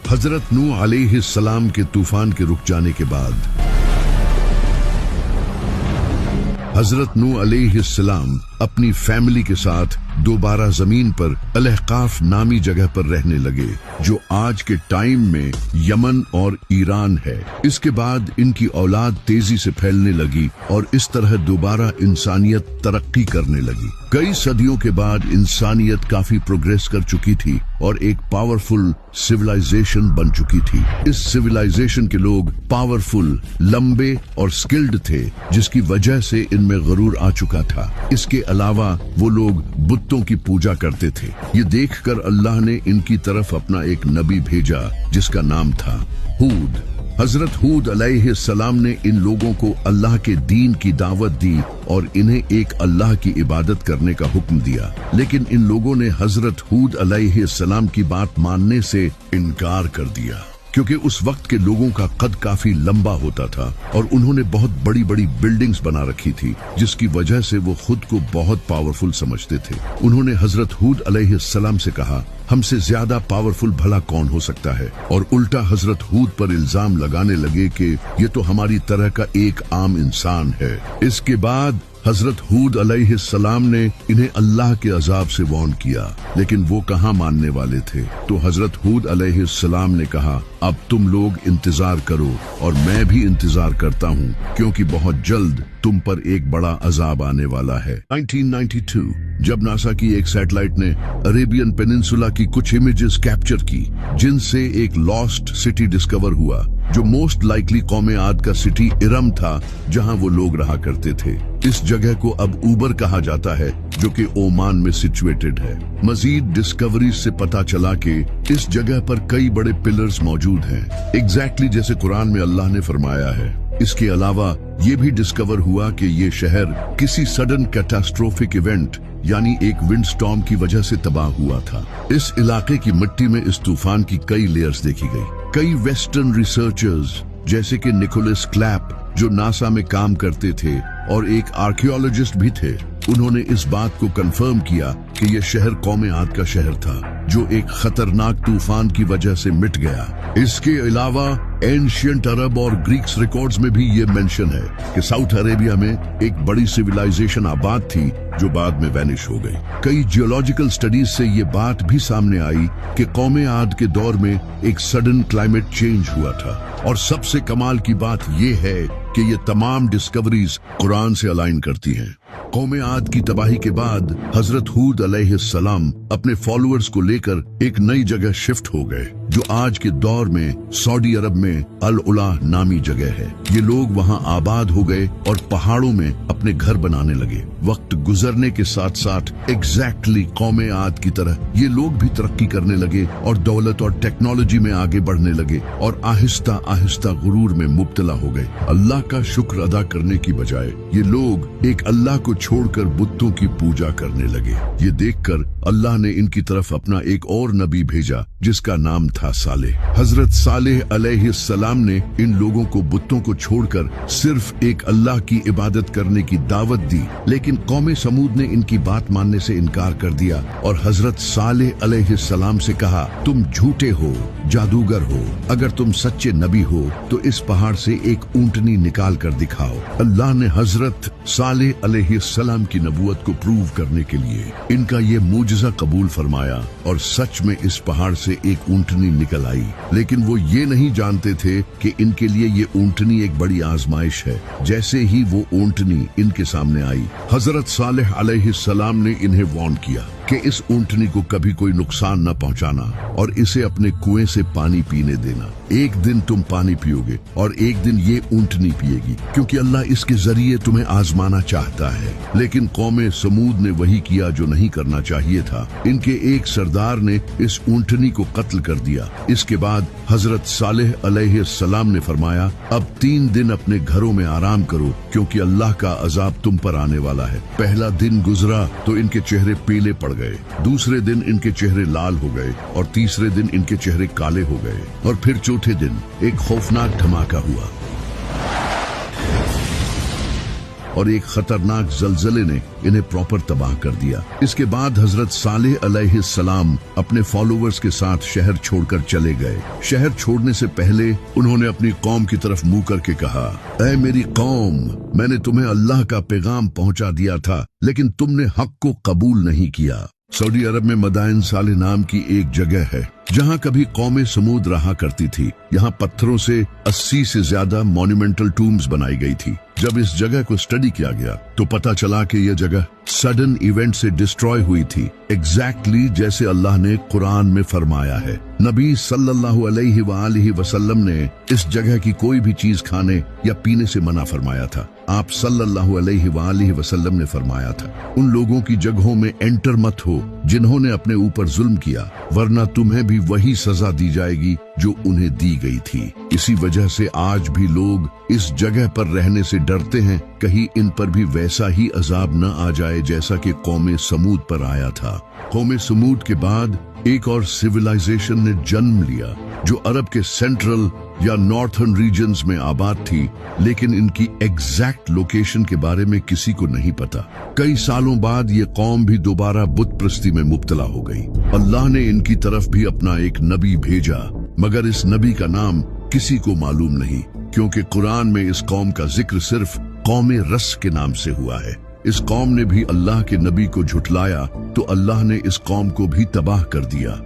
हजरत नूह अलैहिस्सलाम के तूफान के रुक जाने के बाद हजरत नूह अलैहिस्सलाम अपनी फैमिली के साथ दोबारा जमीन पर अल-अहकाफ नामी जगह पर रहने लगे, जो आज के टाइम में यमन और ईरान है। इसके बाद इनकी औलाद तेजी से फैलने लगी और इस तरह दोबारा इंसानियत तरक्की करने लगी। कई सदियों के बाद इंसानियत काफी प्रोग्रेस कर चुकी थी और एक पावरफुल सिविलाइजेशन बन चुकी थी। इस सिविलाइजेशन के लोग पावरफुल, लंबे और स्किल्ड थे, जिसकी वजह से इनमें गुरूर आ चुका था। इसके अलावा वो लोग बुतों की पूजा करते थे। ये देखकर अल्लाह ने इनकी तरफ अपना एक नबी भेजा जिसका नाम था हूद। हजरत हूद अलैहिस्सलाम ने इन लोगों को अल्लाह के दीन की दावत दी और इन्हें एक अल्लाह की इबादत करने का हुक्म दिया, लेकिन इन लोगों ने हजरत हूद अलैहिस्सलाम की बात मानने से इनकार कर दिया, क्योंकि उस वक्त के लोगों का कद काफी लंबा होता था और उन्होंने बहुत बड़ी बड़ी बिल्डिंग्स बना रखी थी, जिसकी वजह से वो खुद को बहुत पावरफुल समझते थे। उन्होंने हजरत हूद अलैहिस्सलाम से कहा, हमसे ज्यादा पावरफुल भला कौन हो सकता है, और उल्टा हजरत हूद पर इल्जाम लगाने लगे कि ये तो हमारी तरह का एक आम इंसान है। इसके बाद हजरत हूद अलैहिस्सलाम ने इन्हें अल्लाह के अजाब से वार्न किया, लेकिन वो कहाँ मानने वाले थे। तो हजरत हूद अलैहिस्सलाम ने कहा, अब तुम लोग इंतजार करो और मैं भी इंतजार करता हूँ, क्योंकि बहुत जल्द तुम पर एक बड़ा अजाब आने वाला है। 1992 जब नासा की एक सैटेलाइट ने अरेबियन पेनिनसुला की कुछ इमेजेस कैप्चर की, जिनसे एक लॉस्ट सिटी डिस्कवर हुआ, जो मोस्ट लाइकली कौमे आद का सिटी इरम था, जहां वो लोग रहा करते थे। इस जगह को अब ऊबर कहा जाता है, जो कि ओमान में सिचुएटेड है। मजीद डिस्कवरी से पता चला कि इस जगह पर कई बड़े पिलर्स मौजूद हैं, एग्जैक्टली जैसे कुरान में अल्लाह ने फरमाया है। इसके अलावा ये भी डिस्कवर हुआ कि ये शहर किसी सडन कैटास्ट्रोफिक इवेंट यानी एक विंडस्टॉर्म की वजह से तबाह हुआ था। इस इलाके की मिट्टी में इस तूफान की कई लेयर्स देखी गई। कई वेस्टर्न रिसर्चर्स जैसे कि निकोलस क्लैप, जो नासा में काम करते थे और एक आर्कियोलॉजिस्ट भी थे, उन्होंने इस बात को कंफर्म किया कि यह शहर कौमे आद का शहर था, जो एक खतरनाक तूफान की वजह से मिट गया। इसके अलावा एंशियंट अरब और ग्रीक्स रिकॉर्ड्स में भी ये मेंशन है कि साउथ अरेबिया में एक बड़ी सिविलाइजेशन आबाद थी, जो बाद में वैनिश हो गई। कई जियोलॉजिकल स्टडीज से ये बात भी सामने आई कि कौमे आद के दौर में एक सडन क्लाइमेट चेंज हुआ था। और सबसे कमाल की बात ये है कि ये तमाम डिस्कवरीज कुरान से अलाइन करती हैं। कौमे आद की तबाही के बाद हजरत हूद अलैहिस्सलाम अपने फॉलोअर्स को लेकर एक नई जगह शिफ्ट हो गए, जो आज के दौर में सऊदी अरब में अल उला नामी जगह है। ये लोग वहाँ आबाद हो गए और पहाड़ों में अपने घर बनाने लगे। वक्त गुजरने के साथ साथ एग्जैक्टली कौमे आद की तरह ये लोग भी तरक्की करने लगे और दौलत और टेक्नोलॉजी में आगे बढ़ने लगे और आहिस्ता आहिस्ता गुरूर में मुब्तला हो गए। अल्लाह का शुक्र अदा करने की बजाय ये लोग एक अल्लाह को छोड़कर बुतों की पूजा करने लगे। ये देखकर अल्लाह ने इनकी तरफ अपना एक और नबी भेजा, जिसका नाम था सालेह। हजरत सालेह अलैहिस्सलाम ने इन लोगों को बुतों को छोड़कर सिर्फ एक अल्लाह की इबादत करने की दावत दी, लेकिन कौमे समूद ने इनकी बात मानने से इनकार कर दिया और हजरत सालेह अलैहिस्सलाम से कहा, तुम झूठे हो, जादूगर हो। अगर तुम सच्चे नबी हो तो इस पहाड़ से एक ऊंटनी निकाल कर दिखाओ। अल्लाह ने हजरत सालेह अलैहिस्सलाम की नबूवत को प्रूव करने के लिए इनका ये मूजिजा कबूल फरमाया और सच में इस पहाड़ से एक ऊंटनी निकल आई। लेकिन वो ये नहीं जानते थे कि इनके लिए ये ऊंटनी एक बड़ी आजमाइश है। जैसे ही वो ऊंटनी इनके सामने आई, हजरत सालेह अलैहिस्सलाम ने इन्हें वार्न किया कि इस ऊंटनी को कभी कोई नुकसान न पहुंचाना और इसे अपने कुएं से पानी पीने देना। एक दिन तुम पानी पियोगे और एक दिन ये ऊंटनी पिएगी, क्योंकि अल्लाह इसके जरिए तुम्हें आजमाना चाहता है। लेकिन कौमे समूद ने वही किया जो नहीं करना चाहिए था। इनके एक सरदार ने इस ऊंटनी को कत्ल कर दिया। इसके बाद हजरत सालेह अलैहिस्सलाम ने फरमाया, अब 3 दिन अपने घरों में आराम करो, क्योंकि अल्लाह का अजाब तुम पर आने वाला है। पहला दिन गुजरा तो इनके चेहरे पीले पड़ गए, दूसरे दिन इनके चेहरे लाल हो गए और तीसरे दिन इनके चेहरे काले हो गए और फिर चौथे दिन एक खौफनाक धमाका हुआ। और एक खतरनाक जलजले ने इन्हें प्रॉपर तबाह कर दिया। इसके बाद हजरत सालेह अलैहिस्सलाम अपने फॉलोअर्स के साथ शहर छोड़कर चले गए। शहर छोड़ने से पहले उन्होंने अपनी कौम की तरफ मुंह करके कहा, ऐ मेरी कौम, मैंने तुम्हें अल्लाह का पैगाम पहुंचा दिया था, लेकिन तुमने हक को कबूल नहीं किया। सऊदी अरब में मदाइन साले नाम की एक जगह है जहां कभी कौमे समूद रहा करती थी। यहाँ पत्थरों से 80 से ज्यादा मॉन्यूमेंटल टूम्स बनाई गई थी। जब इस जगह को स्टडी किया गया तो पता चला कि यह जगह सडन इवेंट से डिस्ट्रॉय हुई थी, एग्जैक्टली जैसे अल्लाह ने कुरान में फरमाया है। नबी सल्लल्लाहु अलैहि वसल्लम ने इस जगह की कोई भी चीज खाने या पीने से मना फरमाया था। आप सल्लल्लाहु अलैहि वसल्लम ने फरमाया था, उन लोगों की जगहों में एंटर मत हो जिन्होंने अपने ऊपर जुल्म किया, वरना तुम्हें भी वही सजा दी जाएगी जो उन्हें दी गई थी। इसी वजह से आज भी लोग इस जगह पर रहने से डरते हैं, कहीं इन पर भी वैसा ही अजाब न आ जाए जैसा कि कौमे समूद पर आया था। कौमे समूद के बाद एक और सिविलाइजेशन ने जन्म लिया जो अरब के सेंट्रल या नॉर्थर्न रीजन्स में आबाद थी, लेकिन इनकी एग्जैक्ट लोकेशन के बारे में किसी को नहीं पता। कई सालों बाद ये कौम भी दोबारा बुत प्रस्ती में मुब्तला हो गई। अल्लाह ने इनकी तरफ भी अपना एक नबी भेजा, मगर इस नबी का नाम किसी को मालूम नहीं, क्योंकि कुरान में इस कौम का जिक्र सिर्फ कौमे रस के नाम से हुआ है। इस कौम ने भी अल्लाह के नबी को झुठलाया तो अल्लाह ने इस कौम को भी तबाह कर दिया।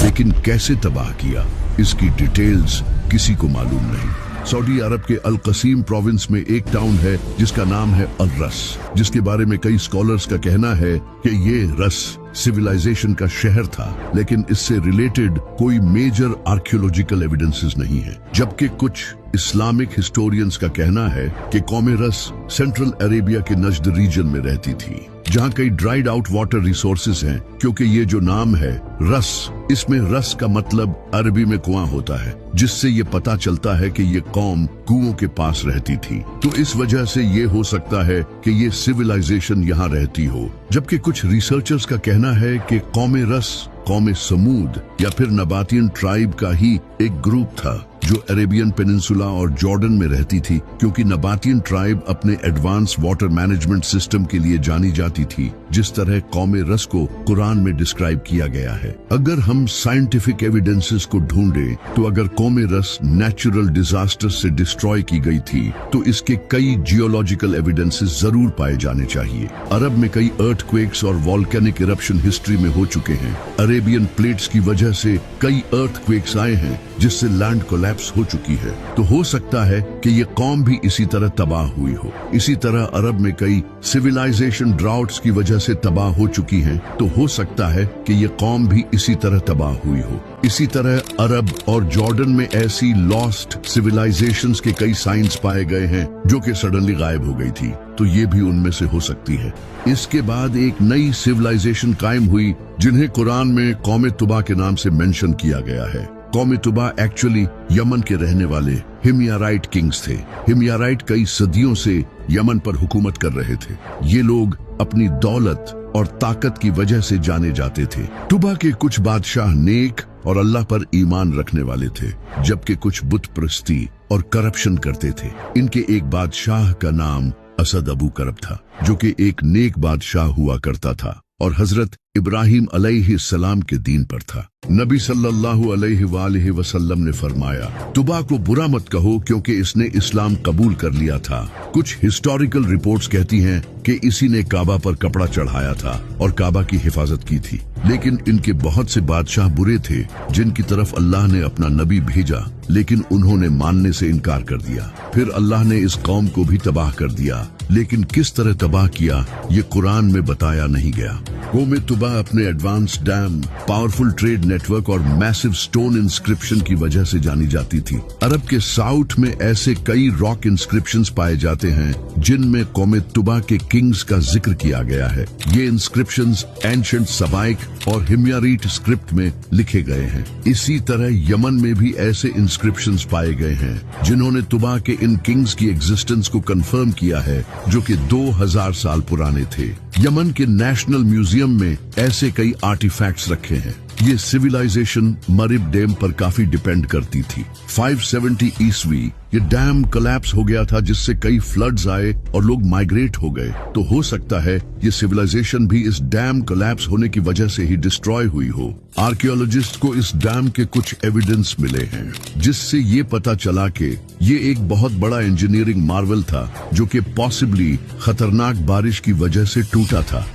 लेकिन कैसे तबाह किया, इसकी डिटेल्स किसी को मालूम नहीं। सऊदी अरब के अल कसीम प्रोविंस में एक टाउन है जिसका नाम है अल रस, जिसके बारे में कई स्कॉलर्स का कहना है कि ये रस सिविलाइजेशन का शहर था, लेकिन इससे रिलेटेड कोई मेजर आर्कियोलॉजिकल एविडेंसेस नहीं है। जबकि कुछ इस्लामिक हिस्टोरियंस का कहना है कि कौमे रस सेंट्रल अरेबिया के नजद रीजन में रहती थी, जहाँ कई ड्राइड आउट वाटर रिसोर्सेज हैं। क्योंकि ये जो नाम है रस, इसमें रस का मतलब अरबी में कुआं होता है, जिससे ये पता चलता है कि ये कौम कुओं के पास रहती थी। तो इस वजह से ये हो सकता है कि ये सिविलाइजेशन यहाँ रहती हो। जबकि कुछ रिसर्चर्स का कहना है कि कौमे रस कौमे समूद या फिर नबातियन ट्राइब का ही एक ग्रुप था जो अरेबियन पेनिनसुला और जॉर्डन में रहती थी, क्योंकि नबातियन ट्राइब अपने एडवांस वाटर मैनेजमेंट सिस्टम के लिए जानी जाती थी, जिस तरह कौमे रस को कुरान में डिस्क्राइब किया गया है। अगर हम साइंटिफिक एविडेंसेस को ढूंढें तो अगर कौमे रस नेचुरल डिजास्टर से डिस्ट्रॉय की गई थी तो इसके कई जियोलॉजिकल एविडेंसेस जरूर पाए जाने चाहिए। अरब में कई अर्थक्वेक्स और वॉल्केनिक इरप्शन हिस्ट्री में हो चुके हैं। अरेबियन प्लेट्स की वजह से कई अर्थक्वेक्स आए हैं जिससे लैंड कोलैप्स हो चुकी है। तो हो सकता है कि ये कौम भी इसी तरह तबाह हुई हो। इसी तरह अरब में कई सिविलाइजेशन ड्राउट्स की वजह से तबाह हो चुकी हैं, तो हो सकता है कि ये कौम भी इसी तरह तबाह हुई हो। इसी तरह अरब और जॉर्डन में ऐसी लॉस्ट सिविलाइजेशंस के कई साइंस पाए गए हैं जो कि सडनली गायब हो गई थी, तो ये भी उनमें से हो सकती है। इसके बाद एक नई सिविलाइजेशन कायम हुई जिन्हें कुरान में कौमे तुबा के नाम से मेंशन किया गया है। कौमे तुबा एक्चुअली यमन के रहने वाले हिमयाराइट किंग्स थे। हिमयाराइट कई सदियों से यमन पर हुकूमत कर रहे थे। ये लोग अपनी दौलत और ताकत की वजह से जाने जाते थे। तुबा के कुछ बादशाह नेक और अल्लाह पर ईमान रखने वाले थे, जबकि कुछ बुत परस्ती और करप्शन करते थे। इनके एक बादशाह का नाम असद अबू करब था, जो कि एक नेक बादशाह हुआ करता था और हजरत इब्राहिम अलैहिस्सलाम के दीन पर था। नबी सल्लल्लाहु अलैहि वसल्लम ने फरमाया, तुबा को बुरा मत कहो क्योंकि इसने इस्लाम कबूल कर लिया था। कुछ हिस्टोरिकल रिपोर्ट्स कहती हैं कि इसी ने काबा पर कपड़ा चढ़ाया था और काबा की हिफाजत की थी, लेकिन इनके बहुत से बादशाह बुरे थे जिनकी तरफ अल्लाह ने अपना नबी भेजा, लेकिन उन्होंने मानने से इनकार कर दिया। फिर अल्लाह ने इस कौम को भी तबाह कर दिया, लेकिन किस तरह तबाह किया ये कुरान में बताया नहीं गया। कौमे तुबा अपने advance dam, powerful trade network और मैसिव स्टोन इंस्क्रिप्शन की वजह से जानी जाती थी। अरब के साउथ में ऐसे कई रॉक इंस्क्रिप्शंस पाए जाते हैं जिनमें कौमे तुबा के किंग्स का जिक्र किया गया है। ये इंस्क्रिप्शंस एंशिएंट सबाइक और हिमयारीट स्क्रिप्ट में लिखे गए हैं। इसी तरह यमन में भी ऐसे इंस्क्रिप्शंस पाए गए हैं जिन्होंने तुबा के इन किंग्स की एग्जिस्टेंस को कंफर्म किया है, जो कि 2000 साल पुराने थे। यमन के नेशनल म्यूजियम में ऐसे कई आर्टिफैक्ट्स रखे हैं ये सिविलाइजेशन मरिब डैम पर काफी डिपेंड करती थी। 570 ईस्वी ये डैम कोलैप्स हो गया था, जिससे कई फ्लड्स आए और लोग माइग्रेट हो गए। तो हो सकता है ये सिविलाइजेशन भी इस डैम कोलैप्स होने की वजह से ही डिस्ट्रॉय हुई हो। आर्कियोलॉजिस्ट को इस डैम के कुछ एविडेंस मिले हैं, जिससे ये पता चला कि ये एक बहुत बड़ा इंजीनियरिंग मार्वल था, जो कि पॉसिबली खतरनाक बारिश की वजह से टूटा था।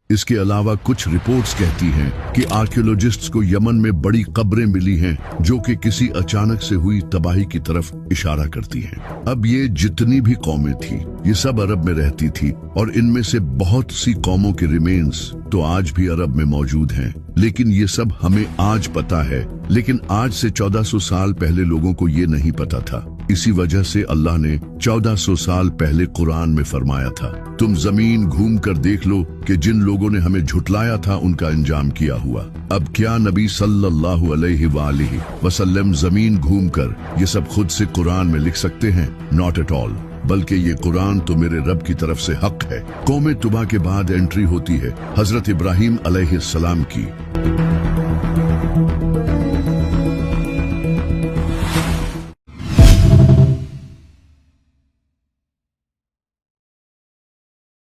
इसके अलावा कुछ रिपोर्ट्स कहती हैं कि आर्कियोलॉजिस्ट्स को यमन में बड़ी कब्रें मिली हैं, जो कि किसी अचानक से हुई तबाही की तरफ इशारा करती हैं। अब ये जितनी भी कौमें थी, ये सब अरब में रहती थी और इनमें से बहुत सी कौमों के रिमेन्स तो आज भी अरब में मौजूद हैं। लेकिन ये सब हमें आज पता है, लेकिन आज से 1400 साल पहले लोगों को ये नहीं पता था। इसी वजह से अल्लाह ने 1400 साल पहले कुरान में फरमाया था, तुम जमीन घूम कर देख लो कि जिन लोगों ने हमें झुटलाया था उनका अंजाम किया हुआ। अब क्या नबी सल्लल्लाहु अलैहि वसल्लम जमीन घूमकर ये सब खुद से कुरान में लिख सकते हैं? नॉट एट ऑल, बल्कि ये कुरान तो मेरे रब की तरफ से हक है। कौमे तुबा के बाद एंट्री होती है हजरत इब्राहिम अलैहिस्सलाम की।